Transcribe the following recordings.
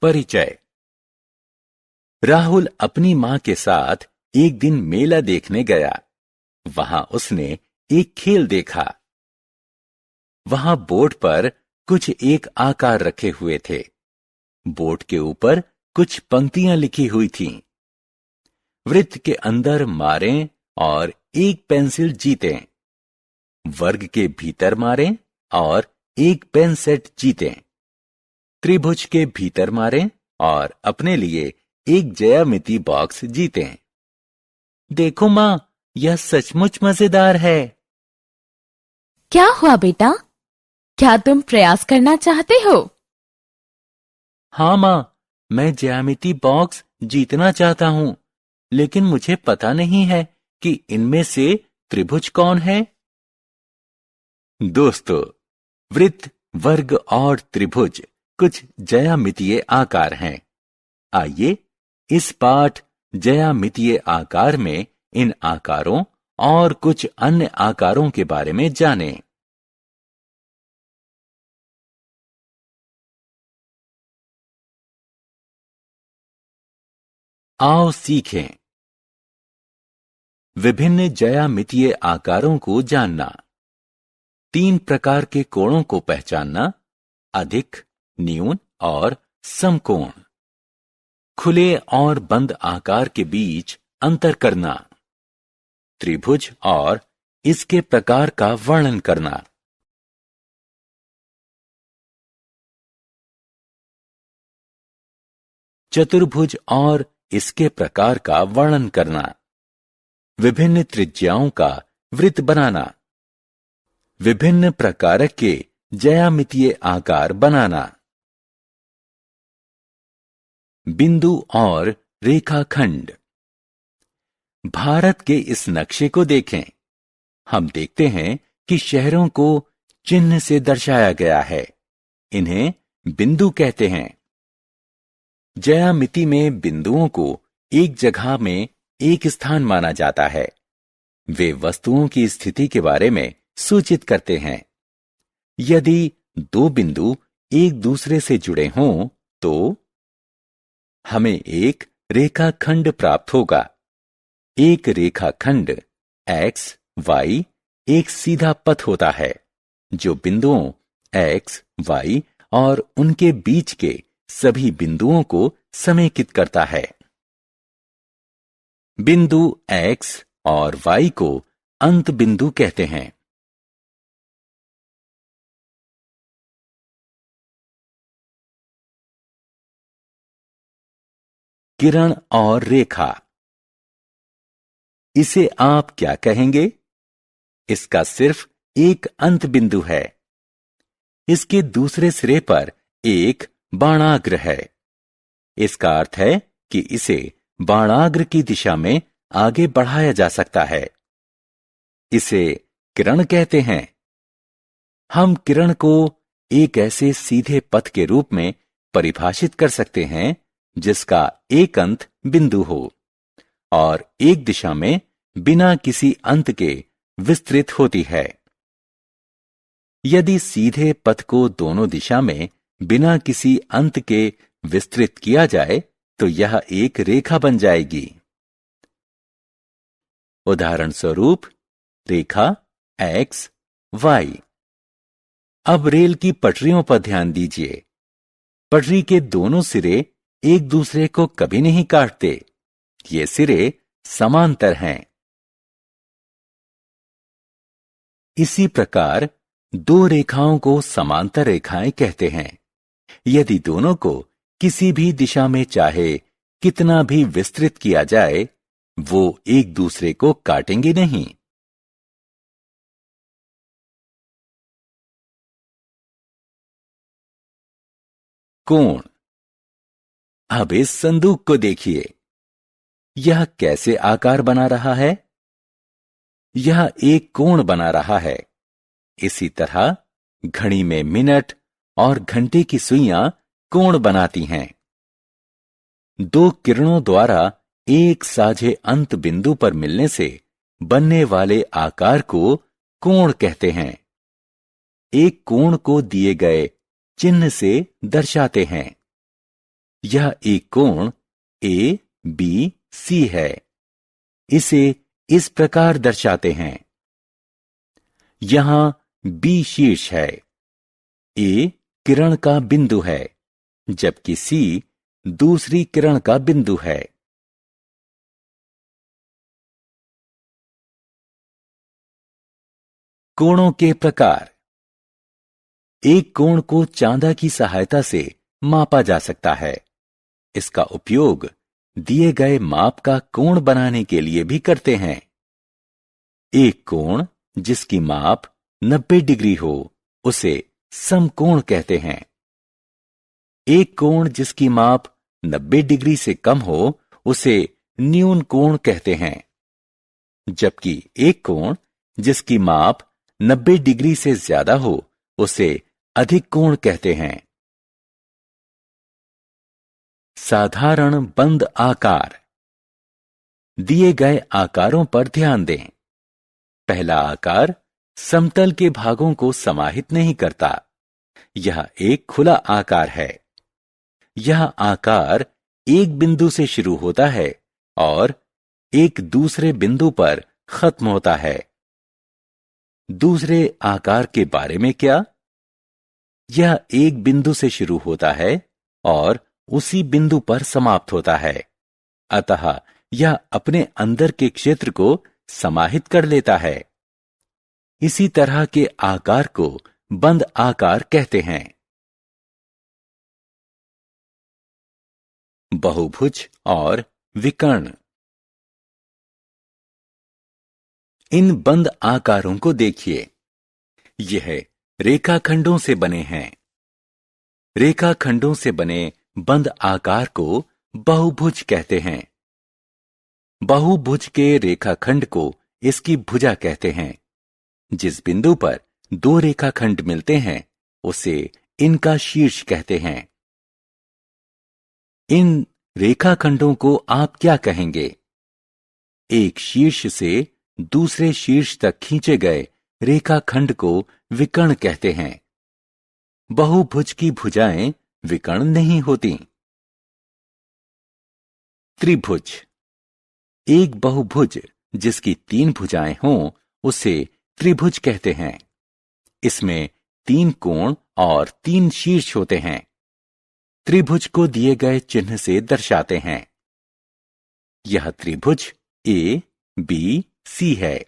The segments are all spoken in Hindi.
परिचय। राहुल अपनी मां के साथ एक दिन मेला देखने गया। वहां उसने एक खेल देखा। वहां बोर्ड पर कुछ एक आकार रखे हुए थे। बोर्ड के ऊपर कुछ पंक्तियां लिखी हुई थीं। वृत्त के अंदर मारें और एक पेंसिल जीतें। वर्ग के भीतर मारें और एक पेन सेट जीतें। त्रिभुज के भीतर मारें और अपने लिए एक ज्यामिति बॉक्स जीतें। देखो मां, यह सचमुच मजेदार है। क्या हुआ बेटा? क्या तुम प्रयास करना चाहते हो? हाँ मां, मैं ज्यामिति बॉक्स जीतना चाहता हूं, लेकिन मुझे पता नहीं है कि इनमें से त्रिभुज कौन है। दोस्तों, वृत्त, वर्ग और त्रिभुज कुछ ज्यामितीय आकार हैं। आइए इस पाठ ज्यामितीय आकार में इन आकारों और कुछ अन्य आकारों के बारे में जानें। आओ सीखें। विभिन्न ज्यामितीय आकारों को जानना। 3 प्रकार के कोणों को पहचानना: अधिक, न्यून और समकोण। खुले और बंद आकार के बीच अंतर करना। त्रिभुज और इसके प्रकार का वर्णन करना। चतुर्भुज और इसके प्रकार का वर्णन करना। विभिन्न त्रिज्याओं का वृत्त बनाना। विभिन्न प्रकार के ज्यामितीय आकार बनाना। बिंदु और रेखाखंड। भारत के इस नक्शे को देखें। हम देखते हैं कि शहरों को चिन्ह से दर्शाया गया है। इन्हें बिंदु कहते हैं। ज्यामिति में बिंदुओं को एक जगह में एक स्थान माना जाता है। वे वस्तुओं की स्थिति के बारे में सूचित करते हैं। यदि 2 बिंदु एक दूसरे से जुड़े हों तो हमें एक रेखाखंड प्राप्त होगा। एक रेखाखंड x, y एक सीधा पथ होता है जो बिंदुओं x, y और उनके बीच के सभी बिंदुओं को समेकित करता है। बिंदु x और y को अंत बिंदु कहते हैं। किरण और रेखा। इसे आप क्या कहेंगे? इसका सिर्फ एक अंत बिंदु है। इसके दूसरे सिरे पर एक बाणाग्र है। इसका अर्थ है कि इसे बाणाग्र की दिशा में आगे बढ़ाया जा सकता है। इसे किरण कहते हैं। हम किरण को एक ऐसे सीधे पथ के रूप में परिभाषित कर सकते हैं जिसका एक अंत बिंदु हो और एक दिशा में बिना किसी अंत के विस्तृत होती है। यदि सीधे पथ को दोनों दिशा में बिना किसी अंत के विस्तृत किया जाए तो यह एक रेखा बन जाएगी। उदाहरण स्वरूप रेखा x, y। अब रेल की पटरियों पर ध्यान दीजिए। पटरी के दोनों सिरे एक दूसरे को कभी नहीं काटते। ये सिरे समांतर हैं। इसी प्रकार 2 रेखाओं को समांतर रेखाएं कहते हैं। यदि दोनों को किसी भी दिशा में चाहे कितना भी विस्तृत किया जाए, वो एक दूसरे को काटेंगे नहीं। कोण। अब इस संदूक को देखिए। यह कैसे आकार बना रहा है? यह एक कोण बना रहा है। इसी तरह घड़ी में मिनट और घंटे की सुइयां कोण बनाती हैं। 2 किरणों द्वारा एक साझे अंत बिंदु पर मिलने से बनने वाले आकार को कोण कहते हैं। एक कोण को दिए गए चिन्ह से दर्शाते हैं। यह एक कोण ए बी सी है। इसे इस प्रकार दर्शाते हैं। यहां बी शीर्ष है, ए किरण का बिंदु है, जबकि सी दूसरी किरण का बिंदु है। कोणों के प्रकार। एक कोण को चांदा की सहायता से मापा जा सकता है। इसका उपयोग दिए गए माप का कोण बनाने के लिए भी करते हैं। एक कोण जिसकी माप 90 डिग्री हो उसे समकोण कहते हैं। एक कोण जिसकी माप 90 डिग्री से कम हो उसे न्यून कोण कहते हैं, जबकि एक कोण जिसकी माप 90 डिग्री से ज्यादा हो उसे अधिक कोण कहते हैं। साधारण बंद आकार। दिए गए आकारों पर ध्यान दें। पहला आकार समतल के भागों को समाहित नहीं करता। यह एक खुला आकार है। यह आकार एक बिंदु से शुरू होता है और एक दूसरे बिंदु पर खत्म होता है। दूसरे आकार के बारे में क्या? यह एक बिंदु से शुरू होता है और उसी बिंदु पर समाप्त होता है। अतः यह अपने अंदर के क्षेत्र को समाहित कर लेता है। इसी तरह के आकार को बंद आकार कहते हैं। बहुभुज और विकर्ण। इन बंद आकारों को देखिए। यह रेखाखंडों से बने हैं। रेखाखंडों से बने बंद आकार को बहुभुज कहते हैं। बहुभुज के रेखाखंड को इसकी भुजा कहते हैं। जिस बिंदु पर दो रेखाखंड मिलते हैं उसे इनका शीर्ष कहते हैं। इन रेखाखंडों को आप क्या कहेंगे? एक शीर्ष से दूसरे शीर्ष तक खींचे गए रेखाखंड को विकर्ण कहते हैं। बहुभुज की भुजाएं विकर्ण नहीं होती। त्रिभुज। एक बहुभुज जिसकी 3 भुजाएं हों उसे त्रिभुज कहते हैं। इसमें 3 कोण और 3 शीर्ष होते हैं। त्रिभुज को दिए गए चिन्ह से दर्शाते हैं। यह त्रिभुज ए बी सी है।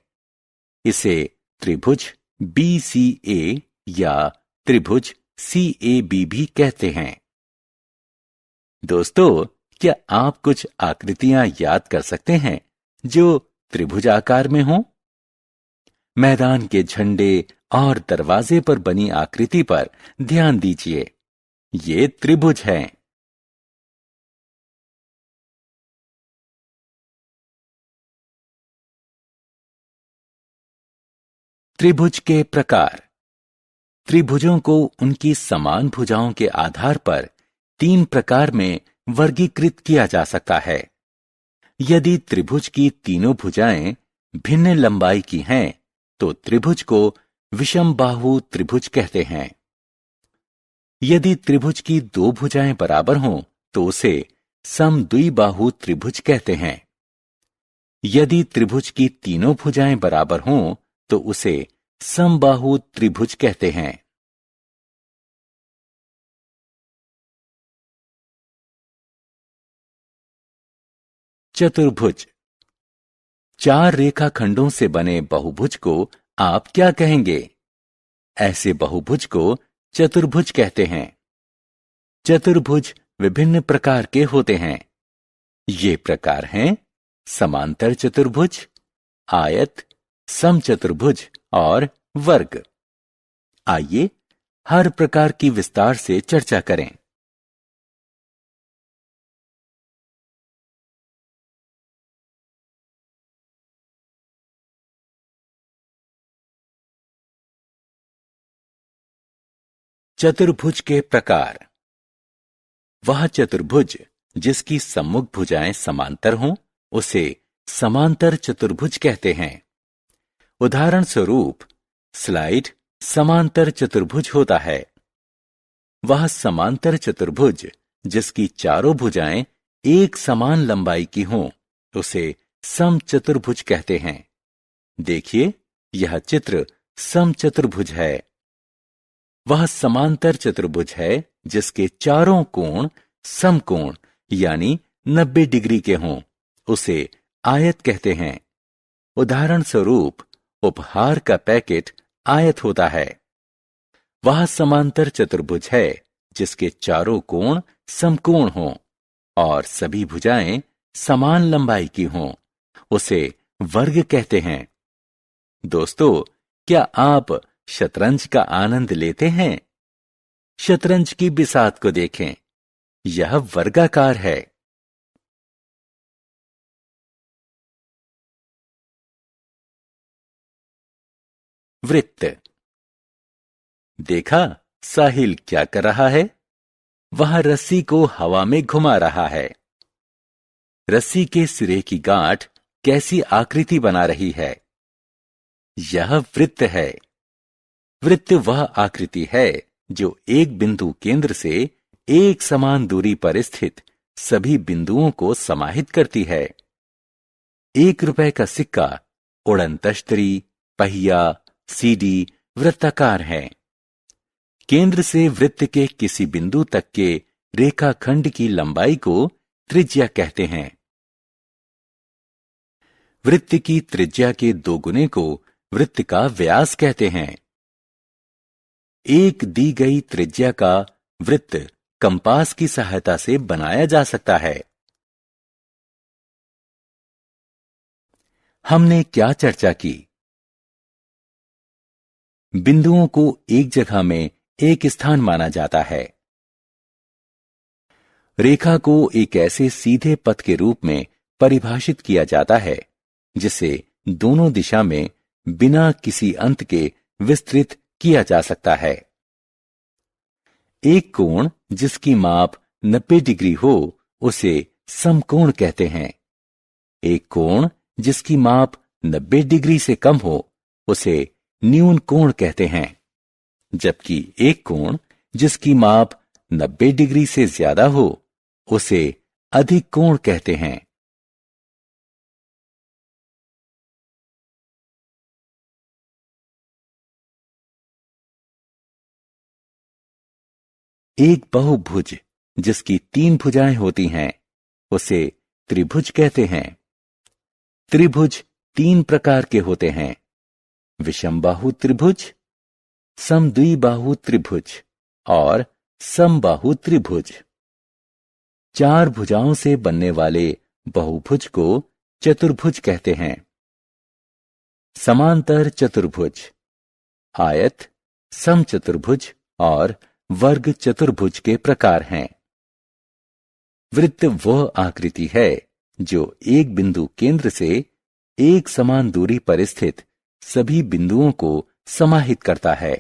इसे त्रिभुज बी सी ए या त्रिभुज सी ए बी भी कहते हैं। दोस्तों, क्या आप कुछ आकृतियां याद कर सकते हैं जो त्रिभुज आकार में हों? मैदान के झंडे और दरवाजे पर बनी आकृति पर ध्यान दीजिए। ये त्रिभुज हैं। त्रिभुज के प्रकार। त्रिभुजों को उनकी समान भुजाओं के आधार पर 3 प्रकार में वर्गीकृत किया जा सकता है। यदि त्रिभुज की तीनों भुजाएं भिन्न लंबाई की हैं तो त्रिभुज को विषमबाहु त्रिभुज कहते हैं। यदि त्रिभुज की 2 भुजाएं बराबर हों तो उसे समद्विबाहु त्रिभुज कहते हैं। यदि त्रिभुज की तीनों भुजाएं बराबर हों तो उसे समबाहु त्रिभुज कहते हैं। चतुर्भुज। 4 रेखाखंडों से बने बहुभुज को आप क्या कहेंगे? ऐसे बहुभुज को चतुर्भुज कहते हैं। चतुर्भुज विभिन्न प्रकार के होते हैं। ये प्रकार हैं समांतर चतुर्भुज, आयत, समचतुर्भुज और वर्ग। आइए हर प्रकार की विस्तार से चर्चा करें। चतुर्भुज के प्रकार। वह चतुर्भुज जिसकी सम्मुख भुजाएं समांतर हों उसे समांतर चतुर्भुज कहते हैं। उदाहरण स्वरूप स्लाइड समांतर चतुर्भुज होता है। वह समांतर चतुर्भुज जिसकी चारों भुजाएं एक समान लंबाई की हों, उसे समचतुर्भुज कहते हैं। देखिए, यह चित्र समचतुर्भुज है। वह समांतर चतुर्भुज है जिसके चारों कोण समकोण यानी 90 डिग्री के हों, उसे आयत कहते हैं। उदाहरण स्वरूप, उपहार का पैकेट आयत होता है। वह समांतर चतुर्भुज है जिसके चारों कोण समकोण हों और सभी भुजाएं समान लंबाई की हों, उसे वर्ग कहते हैं। दोस्तों, क्या आप शतरंज का आनंद लेते हैं? शतरंज की बिसात को देखें, यह वर्गाकार है। वृत्त। देखा साहिल क्या कर रहा है? वह रस्सी को हवा में घुमा रहा है। रस्सी के सिरे की गांठ कैसी आकृति बना रही है? यह वृत्त है। वृत्त वह आकृति है जो एक बिंदु केंद्र से एक समान दूरी पर स्थित सभी बिंदुओं को समाहित करती है। 1 रुपए का सिक्का, उड़नतश्तरी, पहिया, सीडी वृत्ताकार है। केंद्र से वृत्त के किसी बिंदु तक के रेखाखंड की लंबाई को त्रिज्या कहते हैं। वृत्त की त्रिज्या के 2 गुने को वृत्त का व्यास कहते हैं। एक दी गई त्रिज्या का वृत्त कंपास की सहायता से बनाया जा सकता है। हमने क्या चर्चा की? बिंदुओं को एक जगह में एक स्थान माना जाता है। रेखा को एक ऐसे सीधे पथ के रूप में परिभाषित किया जाता है जिसे दोनों दिशा में बिना किसी अंत के विस्तृत किया जा सकता है। एक कोण जिसकी माप 90 डिग्री हो, उसे समकोण कहते हैं। एक कोण जिसकी माप 90 डिग्री से कम हो, उसे न्यून कोण कहते हैं। जबकि एक कोण जिसकी माप 90 डिग्री से ज्यादा हो, उसे अधिक कोण कहते हैं। एक बहुभुज जिसकी 3 भुजाएं होती हैं, उसे त्रिभुज कहते हैं। त्रिभुज 3 प्रकार के होते हैं: विषमबाहु त्रिभुज, समद्विबाहु त्रिभुज और समबाहु त्रिभुज। 4 भुजाओं से बनने वाले बहुभुज को चतुर्भुज कहते हैं। समांतर चतुर्भुज, आयत, समचतुर्भुज और वर्ग चतुर्भुज के प्रकार हैं। वृत्त वह आकृति है जो एक बिंदु केंद्र से एक समान दूरी पर स्थित सभी बिंदुओं को समाहित करता है।